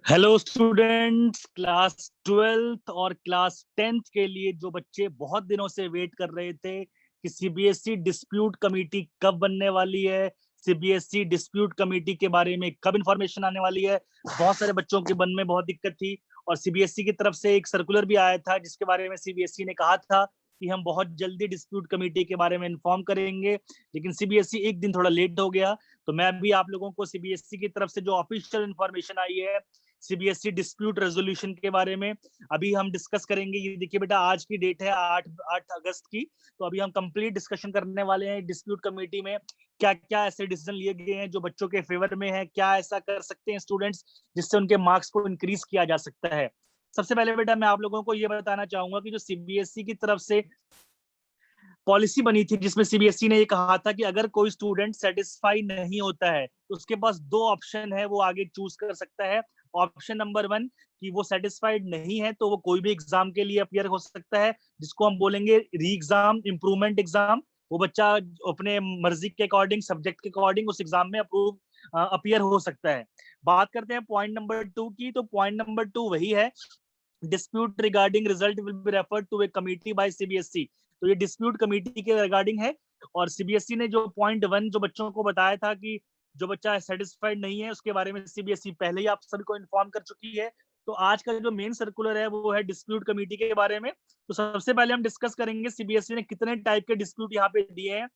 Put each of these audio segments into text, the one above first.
Hello students, class 12th और class 10th के लिए जो बच्चे बहुत दिनों से वेट कर रहे थे कि सीबीएसई डिस्प्यूट कमेटी कब बनने वाली है, सीबीएसई डिस्प्यूट कमेटी के बारे में कब इंफॉर्मेशन आने वाली है। बहुत सारे बच्चों के मन में बहुत दिक्कत थी और सीबीएसई की तरफ से एक सर्कुलर भी आया था जिसके बारे में सीबीएसई ने कहा था कि हम बहुत जल्दी डिस्प्यूट कमेटी के बारे में इन्फॉर्म करेंगे, लेकिन सीबीएसई एक दिन थोड़ा लेट हो गया। तो मैं भी आप लोगों को सीबीएसई की तरफ से जो ऑफिशियल इन्फॉर्मेशन आई है सीबीएसई डिस्प्यूट रेजोल्यूशन के बारे में अभी हम डिस्कस करेंगे। ये देखिए बेटा, आज की डेट है 8 अगस्त की। तो अभी हम कंप्लीट डिस्कशन करने वाले हैं डिस्प्यूट कमेटी में क्या क्या ऐसे डिसीजन लिए गए हैं जो बच्चों के फेवर में है, क्या ऐसा कर सकते हैं स्टूडेंट्स जिससे उनके मार्क्स को इंक्रीज किया जा सकता है। सबसे पहले बेटा मैं आप लोगों को ये बताना चाहूंगा कि जो सीबीएसई की तरफ से पॉलिसी बनी थी जिसमें सीबीएसई ने ये कहा था कि अगर कोई स्टूडेंट सेटिस्फाई नहीं होता है तो उसके पास दो ऑप्शन है, वो आगे चूज कर सकता है। ऑप्शन नंबर 1 कि वो सेटिस्फाइड नहीं है तो वो कोई भी एग्जाम के लिए अपियर हो सकता है, जिसको हम बोलेंगे री एग्जाम, इम्प्रूवमेंट एग्जाम। वो बच्चा अपने मर्जी के अकॉर्डिंग, सब्जेक्ट के अकॉर्डिंग उस एग्जाम में अपियर हो सकता है। बात करते हैं पॉइंट नंबर 2 की, तो पॉइंट नंबर 2 वही है, dispute regarding result will be referred to a committee by CBSE. तो ये डिस्प्यूट कमेटी के रिगार्डिंग है। और सीबीएसई ने जो पॉइंट 1 जो बच्चों को बताया था कि जो बच्चा सेटिस्फाइड नहीं है उसके बारे में सीबीएसई पहले ही आप सभी को इन्फॉर्म कर चुकी है। तो आज का जो मेन सर्कुलर है वो है डिस्प्यूट कमेटी के बारे में। तो सबसे पहले हम डिस्कस करेंगे सीबीएसई ने कितने टाइप के डिस्प्यूट यहाँ पे दिए हैं।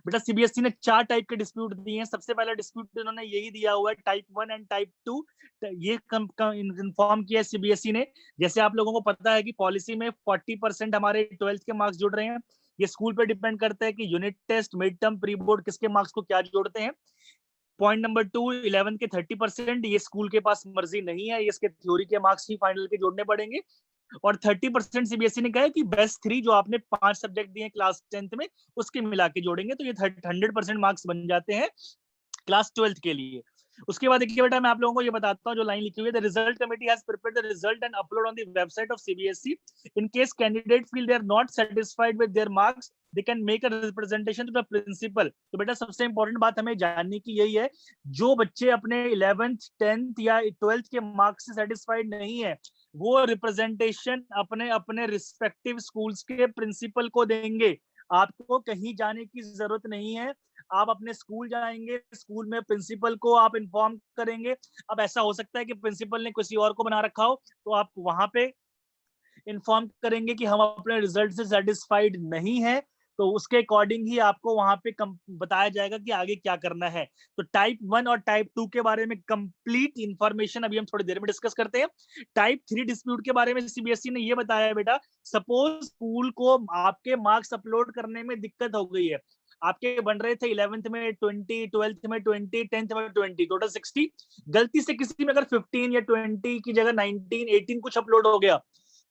बेटा सीबीएसई ने 4 टाइप के डिस्प्यूट दिए हैं। सबसे पहला डिस्प्यूट इन्होंने यही दिया हुआ है, टाइप 1 एंड टाइप 2। ये इन्फॉर्म किया सीबीएसई ने। जैसे आप लोगों को पता है कि पॉलिसी में 40% हमारे 12th के मार्क्स जुड़ रहे हैं। ये स्कूल पे डिपेंड करता है कि unit test, mid term, pre board किसके मार्क्स को क्या जोड़ते हैं। पॉइंट नंबर 2, 11 के 30%, ये स्कूल के पास मर्जी नहीं है, ये इसके थ्योरी के मार्क्स ही फाइनल के जोड़ने पड़ेंगे। और 30% सीबीएसई ने कहा है कि बेस्ट 3 जो आपने 5 सब्जेक्ट दिए क्लास 10th में उसके मिला के जोड़ेंगे, तो ये 100% मार्क्स बन जाते हैं क्लास 12th के लिए। उसके बाद देखिए बेटा, मैं आप लोगों को ये बताता हूँ जो लाइन लिखी हुई है, the result committee has prepared the result and upload on the website of CBSE. In case candidate feel they are not satisfied with their marks, they can make a representation to the principal. तो बेटा सबसे important बात हमें जानने की यही है, जो बच्चे अपने 11th 10th या 12th के मार्क्स से सेटिस्फाइड नहीं है वो रिप्रेजेंटेशन अपने अपने रिस्पेक्टिव स्कूल्स के प्रिंसिपल को देंगे। आपको कहीं जाने की जरूरत नहीं है, आप अपने स्कूल जाएंगे, स्कूल में प्रिंसिपल को आप इन्फॉर्म करेंगे। अब ऐसा हो सकता है कि प्रिंसिपल ने किसी और को बना रखा हो, तो आप वहां पे इन्फॉर्म करेंगे कि हम अपने रिजल्ट से सेटिस्फाइड नहीं है, तो उसके अकॉर्डिंग ही आपको वहां पे बताया जाएगा कि आगे क्या करना है। तो टाइप 1 और टाइप 2 के बारे में कंप्लीट इंफॉर्मेशन अभी हम थोड़ी देर में डिस्कस करते हैं। टाइप 3 डिस्प्यूट के बारे में सीबीएसई ने ये बताया बेटा, सपोज स्कूल को आपके मार्क्स अपलोड करने में दिक्कत हो गई है। आपके बन रहे थे 11th में 20, 12th में 20, 10th में 20, टोटल 60। गलती से किसी में अगर 15 या 20 की जगह 19, 18 कुछ अपलोड हो गया,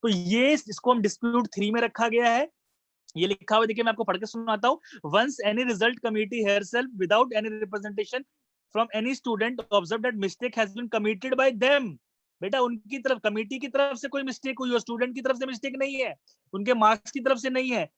तो ये इसको हम डिस्प्यूट 3 में रखा गया है। ये लिखा हुआ देखिए, मैं आपको पढ़ के सुनाता हूँ। Once any result committee herself without any representation from any student observe that mistake has been committed by them. बेटा उनकी तरफ, कमिटी की तरफ से कोई मिस्टेक हुई हो, स्टूडेंट की तरफ से मिस्टेक नहीं है, उनके मार्क्स की तरफ से नहीं है।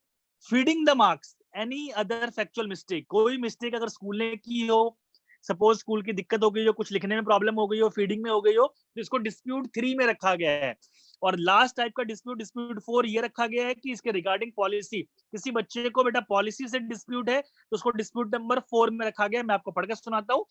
Feeding the marks any other factual mistake, कोई मिस्टेक अगर स्कूल ने की हो, सपोज स्कूल की दिक्कत हो गई हो, कुछ लिखने में प्रॉब्लम हो गई हो, फीडिंग में हो गई हो, तो इसको डिस्प्यूट 3 में रखा गया है। और लास्ट टाइप का डिस्प्यूट, डिस्प्यूट 4 ये रखा गया है कि इसके रिगार्डिंग पॉलिसी, किसी बच्चे को बेटा पॉलिसी से डिस्प्यूट है तो उसको डिस्प्यूट नंबर 4 में रखा गया है। मैं आपको पढ़कर सुनाता हूँ।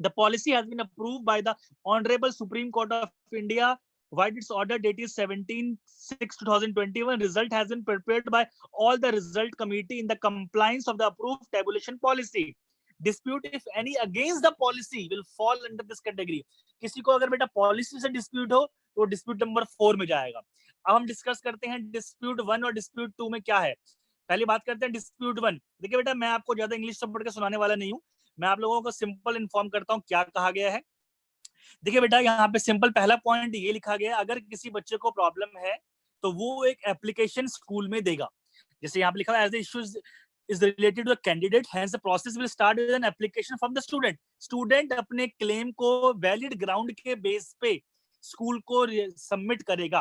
The policy has been approved by the Honorable Supreme Court of India, while its order date is 17/6/2021. Result has been prepared by all the result committee in the compliance of the approved tabulation policy. Dispute if any against the policy will fall under this category. किसी को अगर बेटा policy से dispute हो तो dispute number 4 में जाएगा। अब हम डिस्कस करते हैं डिस्प्यूट 1 और डिस्प्यूट 2 में क्या है। पहली बात करते हैं डिस्प्यूट 1। देखिए बेटा, मैं आपको ज्यादा इंग्लिश सब पढ़ के सुनाने वाला नहीं हूँ, मैं आप लोगों को सिंपल इन्फॉर्म करता हूँ क्या कहा गया है। देखिए बेटा, यहाँ पे सिंपल पहला पॉइंट ये लिखा गया है, अगर किसी बच्चे को प्रॉब्लम है तो वो एक एप्लीकेशन स्कूल में देगा। जैसे यहाँ पे लिखा है, as the issues is related to a candidate, hence the process will start with an application from the student. Student अपने क्लेम को वैलिड ग्राउंड के बेस पे स्कूल को सबमिट करेगा।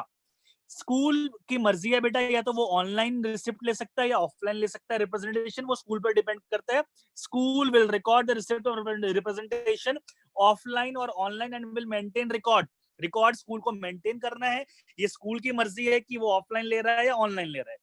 स्कूल की मर्जी है बेटा, या तो वो ऑनलाइन रिसिप्ट ले सकता है या ऑफलाइन ले सकता है। रिप्रेजेंटेशन वो स्कूल पर डिपेंड करता है। School will record the receipt of representation offline और online and will maintain record school को मेंटेन करना है। ये स्कूल की मर्जी है कि वो ऑफलाइन ले रहा है या ऑनलाइन ले रहा है।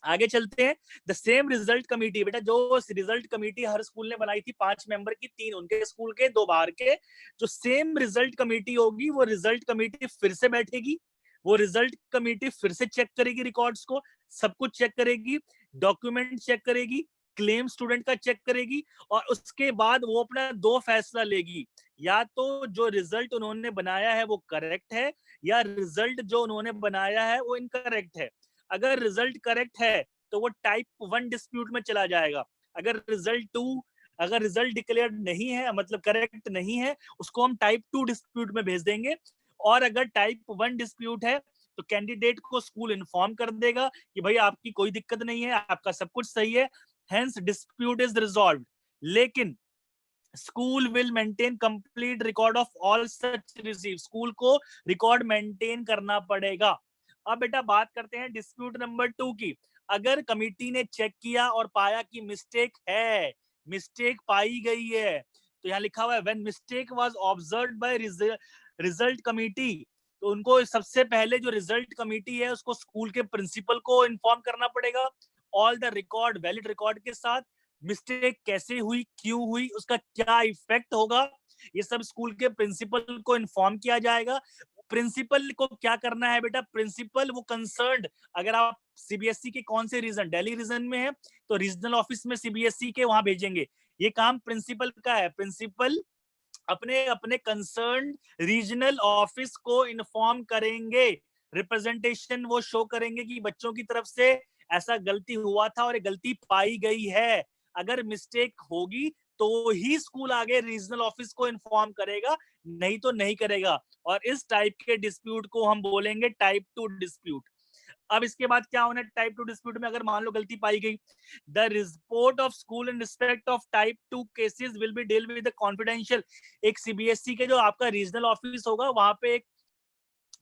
आगे चलते हैं। द सेम रिजल्ट कमेटी, बेटा जो रिजल्ट कमेटी हर स्कूल ने बनाई थी 5 मेंबर की, 3 उनके स्कूल के, 2 बाहर के, जो सेम रिजल्ट कमेटी होगी वो रिजल्ट कमेटी फिर से बैठेगी। वो रिजल्ट कमेटी फिर से चेक करेगी रिकॉर्ड्स को, सब कुछ चेक करेगी, डॉक्यूमेंट चेक करेगी, क्लेम स्टूडेंट का चेक करेगी, और उसके बाद वो अपना 2 फैसला लेगी। या तो जो रिजल्ट उन्होंने बनाया है वो करेक्ट है, या रिजल्ट जो उन्होंने बनाया है वो इनकरेक्ट है। अगर रिजल्ट करेक्ट है तो वो टाइप 1 डिस्प्यूट में चला जाएगा। अगर रिजल्ट डिक्लेयर नहीं है, मतलब करेक्ट नहीं है, उसको हम टाइप 2 डिस्प्यूट में भेज देंगे। और अगर टाइप 1 डिस्प्यूट है तो कैंडिडेट को स्कूल इन्फॉर्म कर देगा कि भाई आपकी कोई दिक्कत नहीं है, आपका सब कुछ सही है, हेंस डिस्प्यूट इज रिजॉल्व्ड। लेकिन school will maintain complete record of all such receive, school को रिकॉर्ड मेंटेन करना पड़ेगा। अब बेटा बात करते हैं डिस्प्यूट नंबर 2 की। अगर कमिटी ने चेक किया और पाया कि मिस्टेक पाई गई है, तो यहाँ लिखा हुआ है when mistake was observed bye result committee, तो उनको सबसे पहले जो रिजल्ट कमिटी है उसको स्कूल के प्रिंसिपल को इन्फॉर्म करना पड़ेगा, all the record valid record के साथ। मिस्टेक कैसे हुई, क्यों हुई, उसका क्या इफेक्ट होगा, ये सब स्कूल के प्रिंसिपल को इन्फॉर्म किया जाएगा। प्रिंसिपल को क्या करना है बेटा, प्रिंसिपल वो कंसर्न्ड, अगर आप सीबीएसई के कौन से रीजन, दिल्ली रीजन में है तो रीजनल ऑफिस में सीबीएसई के वहां भेजेंगे। ये काम प्रिंसिपल का है। प्रिंसिपल अपने अपने कंसर्न रीजनल ऑफिस को इन्फॉर्म करेंगे, रिप्रेजेंटेशन वो शो करेंगे कि बच्चों की तरफ से ऐसा गलती हुआ था और ये गलती पाई गई है। अगर मिस्टेक होगी तो ही स्कूल आगे रीजनल ऑफिस को इन्फॉर्म करेगा, नहीं तो नहीं करेगा। और इस टाइप के डिस्प्यूट को हम बोलेंगे टाइप 2 डिस्प्यूट। अब इसके बाद क्या होना है टाइप 2 डिस्प्यूट में, अगर मान लो गलती पाई गई, the report of school in respect of type 2 cases will be deal with confidential. एक सीबीएसई के जो आपका रीजनल ऑफिस होगा वहां पे एक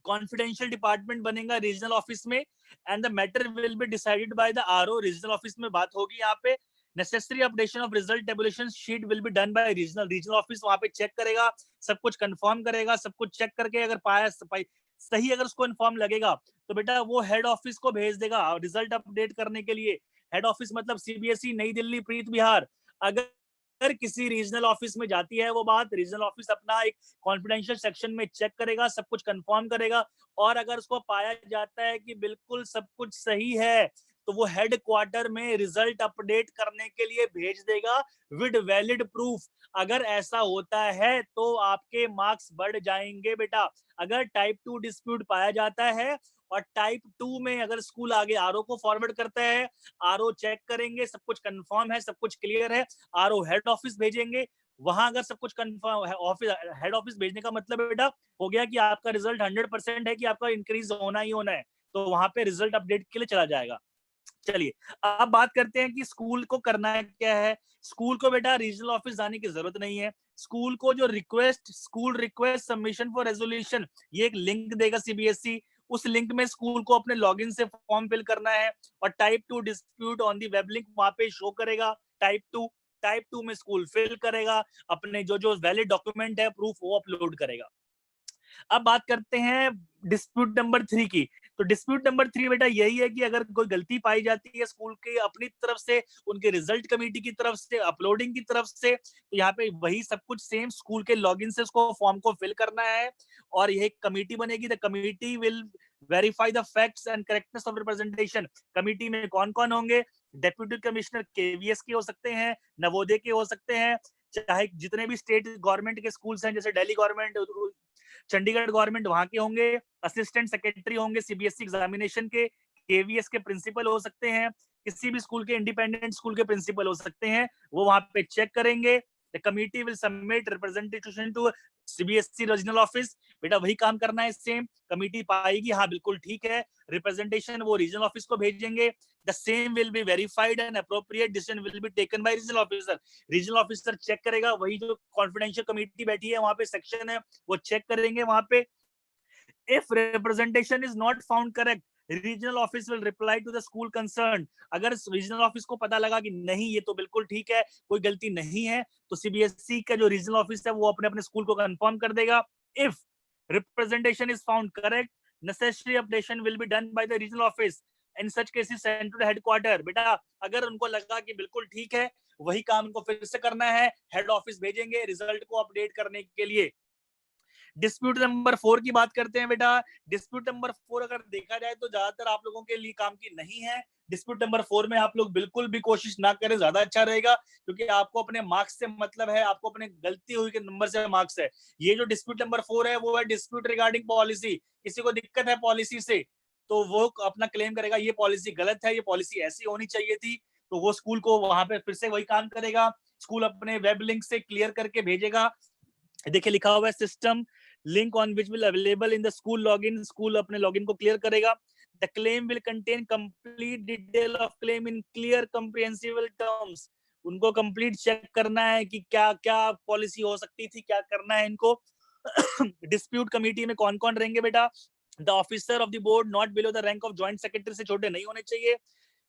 कॉन्फिडेंशियल डिपार्टमेंट बनेगा रीजनल ऑफिस में, and the matter will be decided by the RO. Regional office में बात होगी यहाँ पे। Necessary updation of result tabulation sheet will be done bye regional office, वहां पे चेक करेगा, सब कुछ कंफर्म करेगा, सब कुछ चेक करके अगर पाया सही, अगर उसको इन्फॉर्म लगेगा तो बेटा वो हेड ऑफिस को भेज देगा रिजल्ट अपडेट करने के लिए। हेड ऑफिस मतलब सीबीएसई नई दिल्ली प्रीत बिहार। अगर किसी रीजनल ऑफिस में जाती है वो बात, रीजनल ऑफिस अपना एक कॉन्फिडेंशियल सेक्शन में चेक करेगा, सब कुछ कंफर्म करेगा, और अगर उसको पाया जाता है कि बिल्कुल सब कुछ सही है तो वो हेड क्वार्टर में रिजल्ट अपडेट करने के लिए भेज देगा विद वैलिड प्रूफ। अगर ऐसा होता है तो आपके मार्क्स बढ़ जाएंगे बेटा। अगर टाइप 2 डिस्प्यूट पाया जाता है और टाइप 2 में अगर स्कूल आगे आरओ को फॉरवर्ड करता है, आरओ चेक करेंगे, सब कुछ कंफर्म है, सब कुछ क्लियर है, आरओ हेड ऑफिस भेजेंगे, वहां अगर सब कुछ कंफर्म है, ऑफिस हेड ऑफिस भेजने का मतलब बेटा हो गया कि आपका रिजल्ट 100% है कि आपका इंक्रीज होना ही होना है, तो वहां पे रिजल्ट अपडेट के लिए चला जाएगा। चलिए अब बात करते हैं कि स्कूल को करना क्या है। स्कूल को बेटा रीजनल ऑफिस जाने की जरूरत नहीं है। स्कूल को जो school request submission for resolution, ये एक लिंक देगा सीबीएसई, उस लिंक में स्कूल को अपने लॉगिन से फॉर्म फिल करना है, और type 2 dispute on the web link वहां पे शो करेगा। टाइप 2 में स्कूल फिल करेगा, अपने जो जो वैलिड डॉक्यूमेंट है, प्रूफ, वो अपलोड करेगा। अब बात करते हैं डिस्प्यूट नंबर 3 की। तो डिस्प्यूट नंबर 3 बेटा यही है कि अगर कोई गलती पाई जाती है स्कूल की अपनी तरफ से, उनके रिजल्ट कमेटी की तरफ से, अपलोडिंग की तरफ से, तो यहाँ पे वही सब कुछ सेम स्कूल के लॉगिन से उसको फॉर्म को फिल करना है, और यह कमेटी बनेगी। The committee will verify the facts and correctness of representation. Committee में कौन कौन होंगे, डेप्यूटी कमिश्नर केवीएस के हो सकते हैं, नवोदय के हो सकते हैं, चाहे जितने भी स्टेट गवर्नमेंट के स्कूल्स हैं, जैसे दिल्ली गवर्नमेंट, चंडीगढ़ गवर्नमेंट, वहां के होंगे, असिस्टेंट सेक्रेटरी होंगे सीबीएसई एग्जामिनेशन के, केवीएस के प्रिंसिपल हो सकते हैं, किसी भी स्कूल के इंडिपेंडेंट स्कूल के प्रिंसिपल हो सकते हैं, वो वहां पे चेक करेंगे। The committee will submit representation to CBSE regional office. बेटा वही काम करना है सेम, कमिटी पाएगी हाँ बिल्कुल ठीक है, रिप्रेजेंटेशन वो रीजनल ऑफिस को भेजेंगे। The same will be verified and appropriate decision will be taken by regional officer. Regional officer check करेगा, वही जो कॉन्फिडेंशियल कमिटी बैठी है वहां पे सेक्शन है, वो चेक करेंगे वहां पे। If representation is not found correct, regional office will reply to the school concern. अगर रीजनल ऑफिस को पता लगा कि नहीं ये तो बिल्कुल ठीक है, कोई गलती नहीं है, तो सीबीएसई का जो रीजनल ऑफिस है वो अपने अपने स्कूल को कंफर्म कर देगा। If representation is found correct, necessary updation will be done by the regional office, in such cases send to the headquarter. बेटा अगर उनको लगा कि बिल्कुल ठीक है, वही काम उनको फिर से करना है, हेड ऑफिस भेजेंगे रिजल्ट को अपडेट करने के लिए। डिस्प्यूट नंबर 4 की बात करते हैं बेटा। डिस्प्यूट नंबर 4 अगर देखा जाए तो ज्यादातर आप लोगों के लिए काम की नहीं है। डिस्प्यूट नंबर 4 में आप लोग बिल्कुल भी कोशिश ना करें, ज्यादा अच्छा रहेगा, क्योंकि आपको अपने मार्क्स से मतलब है, आपको अपने गलती हुई के नंबर से मार्क्स है। ये जो डिस्प्यूट नंबर 4 है वो है डिस्प्यूट रिगार्डिंग पॉलिसी। किसी को दिक्कत है पॉलिसी से तो वो अपना क्लेम करेगा ये पॉलिसी गलत है, ये पॉलिसी ऐसी होनी चाहिए थी, तो वो स्कूल को वहां पे फिर से वही काम करेगा। स्कूल अपने वेब लिंक से क्लियर करके भेजेगा। देखिए लिखा हुआ है system link on which will available in the school login. School अपने लॉगिन को क्लियर करेगा। The claim will contain complete detail of claim in clear comprehensible terms. उनको कंप्लीट चेक करना है कि क्या क्या पॉलिसी हो सकती थी, क्या करना है इनको। डिस्प्यूट कमेटी में कौन कौन रहेंगे बेटा? The officer of the board not below the rank of joint secretary से छोटे नहीं होने चाहिए,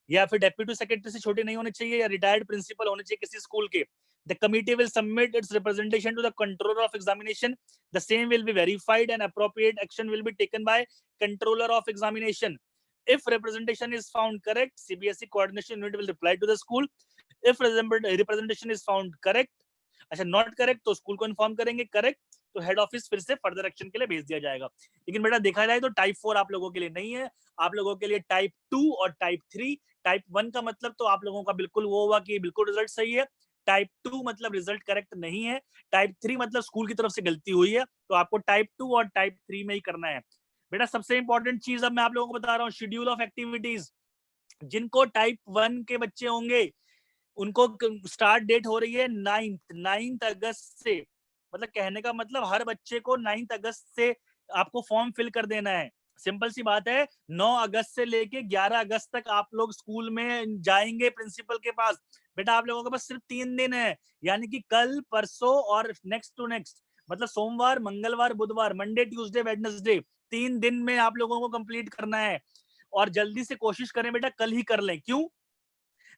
या फिर डेप्यूटी सेक्रेटरी से छोटे नहीं होने चाहिए, या रिटायर्ड प्रिंसिपल होने चाहिए किसी स्कूल के। The committee will submit its representation to the controller of examination. The same will be verified and appropriate action will be taken by controller of examination. If representation is found correct, CBSE coordination unit will reply to the school. If representation is found correct, अच्छा not correct, तो school को inform करेंगे, correct तो head office फिर से further action के लिए भेज दिया जाएगा। लेकिन बेटा देखा जाए तो टाइप 4 आप लोगों के लिए नहीं है, आप लोगों के लिए टाइप 2 और टाइप 3। टाइप 1 का मतलब तो आप लोगों का बिल्कुल वो हुआ कि बिल्कुल रिजल्ट सही है। टाइप 2 मतलब रिजल्ट करेक्ट नहीं है। टाइप 3 मतलब स्कूल की तरफ से गलती हुई है, तो आपको टाइप 2 और टाइप 3 में ही करना है। बेटा सबसे इंपॉर्टेंट चीज अब मैं आप लोगों को बता रहा हूँ, शेड्यूल ऑफ एक्टिविटीज। जिनको टाइप 1 के बच्चे होंगे उनको स्टार्ट डेट हो रही है 9 अगस्त से। मतलब कहने का मतलब हर बच्चे को 9 अगस्त से आपको फॉर्म फिल कर देना है। सिंपल सी बात है, 9 अगस्त से लेके 11 अगस्त तक आप लोग स्कूल में जाएंगे प्रिंसिपल के पास। बेटा आप लोगों के पास सिर्फ 3 दिन है, यानी कि कल, परसों और नेक्स्ट टू नेक्स्ट, मतलब सोमवार, मंगलवार, बुधवार, मंडे, ट्यूसडे, वेडनेसडे, 3 दिन में आप लोगों को कंप्लीट करना है। और जल्दी से कोशिश करें बेटा कल ही कर लें। क्यों?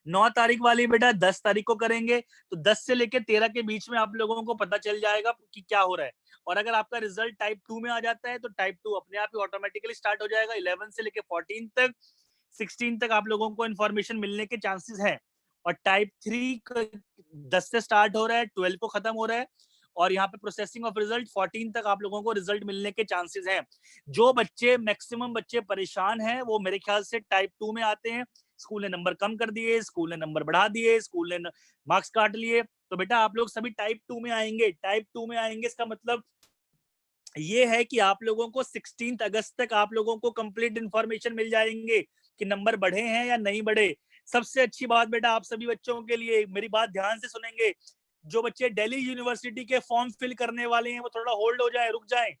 9 तारीख वाली बेटा 10 तारीख को करेंगे, तो 10 से लेके 13 के बीच में आप लोगों को पता चल जाएगा कि क्या हो रहा है। और अगर आपका रिजल्ट टाइप 2 में आ जाता है तो टाइप 2 अपने आप ही ऑटोमेटिकली स्टार्ट हो जाएगा। 11 से लेके 14 तक, 16 तक आप लोगों को इन्फॉर्मेशन मिलने के चांसेस हैं। और टाइप 3 10 से स्टार्ट हो रहा है, 12 को खत्म हो रहा है, और यहाँ पे प्रोसेसिंग ऑफ रिजल्ट 14 तक आप लोगों को रिजल्ट मिलने के चांसेस हैं। जो बच्चे मैक्सिमम बच्चे परेशान हैं वो मेरे ख्याल से टाइप 2 में आते हैं। स्कूल ने नंबर कम कर दिए, स्कूल ने नंबर बढ़ा दिए, स्कूल ने मार्क्स काट लिए, तो बेटा आप लोग सभी टाइप 2 में आएंगे। टाइप 2 में आएंगे इसका मतलब ये है कि आप लोगों को 16 अगस्त तक आप लोगों को कंप्लीट इंफॉर्मेशन मिल जाएंगे कि नंबर बढ़े हैं या नहीं बढ़े। सबसे अच्छी बात बेटा आप सभी बच्चों के लिए, मेरी बात ध्यान से सुनेंगे, जो बच्चे दिल्ली यूनिवर्सिटी के फॉर्म फिल करने वाले हैं वो थोड़ा होल्ड हो जाए, रुक जाए।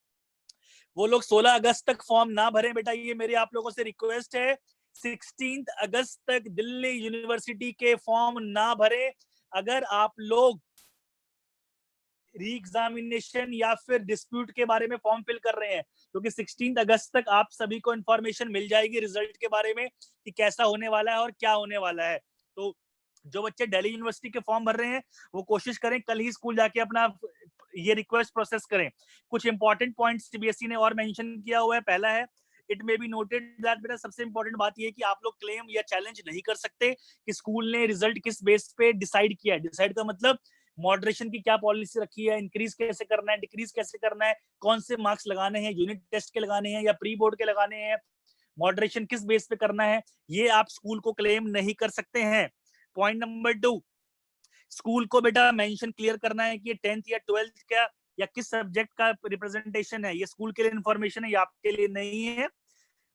वो लोग 16 अगस्त तक फॉर्म ना भरें बेटा, ये मेरी आप लोगों से रिक्वेस्ट है। 16 अगस्त तक दिल्ली यूनिवर्सिटी के फॉर्म ना भरें। अगर आप लोग री एग्जामिनेशन या फिर डिस्प्यूट के बारे में फॉर्म फिल कर रहे हैं, क्योंकि 16 अगस्त तक आप सभी को इन्फॉर्मेशन मिल जाएगी रिजल्ट के बारे में कि कैसा होने वाला है और क्या होने वाला है। तो जो बच्चे दिल्ली यूनिवर्सिटी के फॉर्म भर रहे हैं वो कोशिश करें कल ही स्कूल जाके अपना ये रिक्वेस्ट प्रोसेस करें। कुछ इंपॉर्टेंट पॉइंट्स सीबीएसई ने और मेंशन किया हुआ है। पहला है, it may be noted that, बेटा सबसे इंपॉर्टेंट बात ये है कि आप लोग क्लेम या चैलेंज नहीं कर सकते कि स्कूल ने रिजल्ट किस बेस पे डिसाइड किया है। डिसाइड का मतलब मॉडरेशन की क्या पॉलिसी रखी है, इंक्रीज कैसे करना है, डिक्रीज कैसे करना है, कौन से मार्क्स लगाने हैं, यूनिट टेस्ट के लगाने हैं या प्री बोर्ड के लगाने हैं, मॉडरेशन किस बेस पे करना है, ये आप स्कूल को क्लेम नहीं कर सकते हैं। पॉइंट नंबर 2, स्कूल को बेटा मेंशन क्लियर करना है कि 10th या 12th का या किस सब्जेक्ट का रिप्रेजेंटेशन है। ये स्कूल के लिए इन्फॉर्मेशन है, ये आपके लिए नहीं है।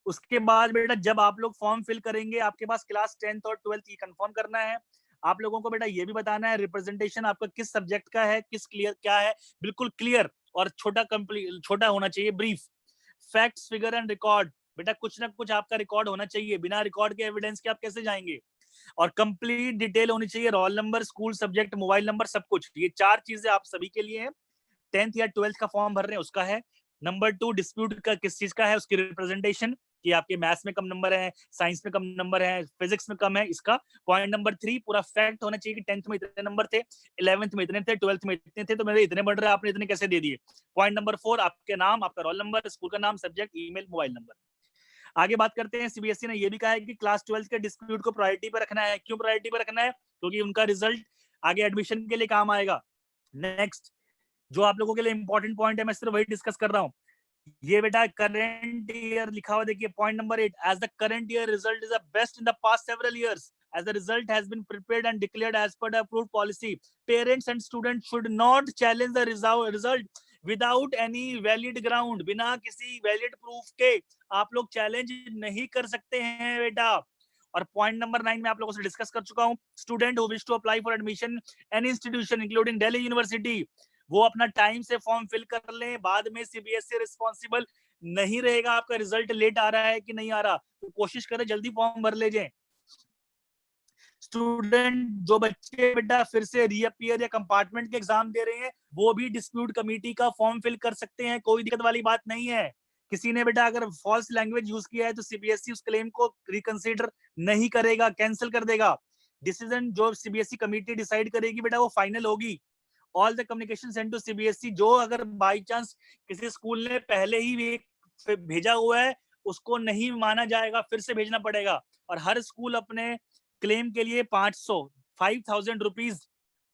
उसके बाद बेटा जब आप लोग फॉर्म फिल करेंगे आपके पास क्लास 10th और 12th ये कंफर्म करना है। आप लोगों को बेटा ये भी बताना है रिप्रेजेंटेशन आपका किस सब्जेक्ट का है, किस क्लियर क्या है, बिल्कुल क्लियर और छोटा होना चाहिए, brief. Facts, figure and record, बेटा कुछ ना कुछ आपका रिकॉर्ड होना चाहिए, बिना रिकॉर्ड के एविडेंस के आप कैसे जाएंगे। और कंप्लीट डिटेल होनी चाहिए, roll number, school subject, mobile number, सब कुछ। ये 4 चीजें आप सभी के लिए है। 10th या 12th का फॉर्म भर रहे हैं उसका है, नंबर 2 डिस्प्यूट का किस चीज का है, उसकी रिप्रेजेंटेशन कि आपके मैथ्स में कम नंबर है, साइंस में कम नंबर है, फिजिक्स में कम है, इसका। पॉइंट नंबर 3 पूरा फैक्ट होना चाहिए कि 10th में इतने नंबर थे, 11th में इतने थे, 12th में इतने थे, तो मेरे इतने बढ़ रहे, आपने इतने कैसे दे दिए। पॉइंट नंबर 4 आपके नाम, आपका रोल नंबर, स्कूल का नाम, सब्जेक्ट, ईमेल, मोबाइल नंबर। आगे बात करते हैं, सीबीएसई ने ये भी कहा है कि क्लास 12 के डिस्प्यूट को प्रायोरिटी पर रखना है। क्यों प्रायोरिटी पर रखना है? क्योंकि उनका रिजल्ट आगे एडमिशन के लिए काम आएगा। नेक्स्ट जो आप लोगों के लिए इंपॉर्टेंट पॉइंट है, मैं सिर्फ वही डिस्कस कर रहा हूँ। ये बेटा करंट ईयर लिखा हुआ, देखिए point number 8, as the current year result is the best in the past several years, as the result has been prepared and declared as per the approved policy, parents and students should not challenge the result without any valid ground, बिना किसी valid proof के आप लोग challenge नहीं कर सकते हैं बेटा। और पॉइंट नंबर 9 में आप लोगों से डिस्कस कर चुका हूं, student who wish to apply for admission any institution including Delhi University, वो अपना टाइम से फॉर्म फिल कर लें, बाद में सीबीएसई रिस्पॉन्सिबल नहीं रहेगा आपका रिजल्ट लेट आ रहा है कि नहीं आ रहा, तो कोशिश करें जल्दी फॉर्म भर ले जाए। स्टूडेंट जो बच्चे बेटा फिर से रीअपियर या कंपार्टमेंट के एग्जाम दे रहे हैं, वो भी डिस्प्यूट कमेटी का फॉर्म फिल कर सकते हैं, कोई दिक्कत वाली बात नहीं है। किसी ने बेटा अगर फॉल्स लैंग्वेज यूज किया है तो सीबीएसई उस क्लेम को रिकंसीडर नहीं करेगा, कैंसिल कर देगा। डिसीजन जो सीबीएसई कमेटी डिसाइड करेगी बेटा वो फाइनल होगी। All the communication send to CBSE, जो अगर बाई चांस किसी स्कूल ने पहले ही भेजा हुआ है उसको नहीं माना जाएगा, फिर से भेजना पड़ेगा। और हर स्कूल अपने क्लेम के लिए 5,000 रुपीज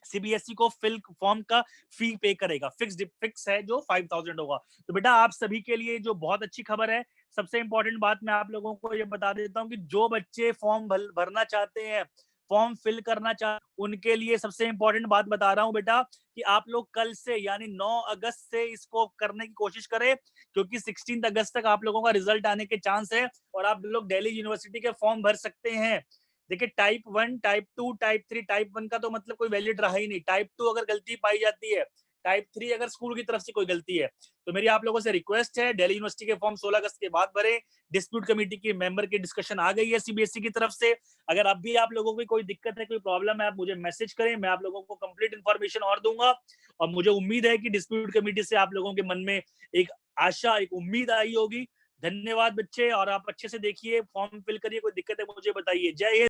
सीबीएसई को फिल फॉर्म का फी पे करेगा, फिक्स है जो 5,000 होगा। तो बेटा आप सभी के लिए जो बहुत अच्छी खबर है, सबसे इंपॉर्टेंट बात मैं आप लोगों को ये बता देता हूँ कि जो बच्चे फॉर्म भरना चाहते हैं, फॉर्म फिल करना चाहते, उनके लिए सबसे इंपॉर्टेंट बात बता रहा हूँ बेटा कि आप लोग कल से यानी 9 अगस्त से इसको करने की कोशिश करें, क्योंकि 16 अगस्त तक आप लोगों का रिजल्ट आने के चांस है और आप लोग दिल्ली यूनिवर्सिटी के फॉर्म भर सकते हैं। देखिए टाइप 1, टाइप 2, टाइप 3, टाइप 1 का तो मतलब कोई वैलिड रहा ही नहीं। टाइप 2 अगर गलती पाई जाती है, टाइप 3 अगर स्कूल की तरफ से कोई गलती है, तो मेरी आप लोगों से रिक्वेस्ट है दिल्ली यूनिवर्सिटी के फॉर्म 16 अगस्त के बाद भरें। डिस्प्यूट कमेटी के मेंबर की डिस्कशन आ गई है सीबीएसई की तरफ से। अगर अब भी आप लोगों की कोई दिक्कत है, कोई प्रॉब्लम है, आप मुझे मैसेज करें, मैं आप लोगों को कंप्लीट इन्फॉर्मेशन और दूंगा। और मुझे उम्मीद है कि डिस्प्यूट कमेटी से आप लोगों के मन में एक आशा, एक उम्मीद आई होगी। धन्यवाद बच्चे, और आप अच्छे से देखिए, फॉर्म फिल करिए, कोई दिक्कत है मुझे बताइए। जय हिंद।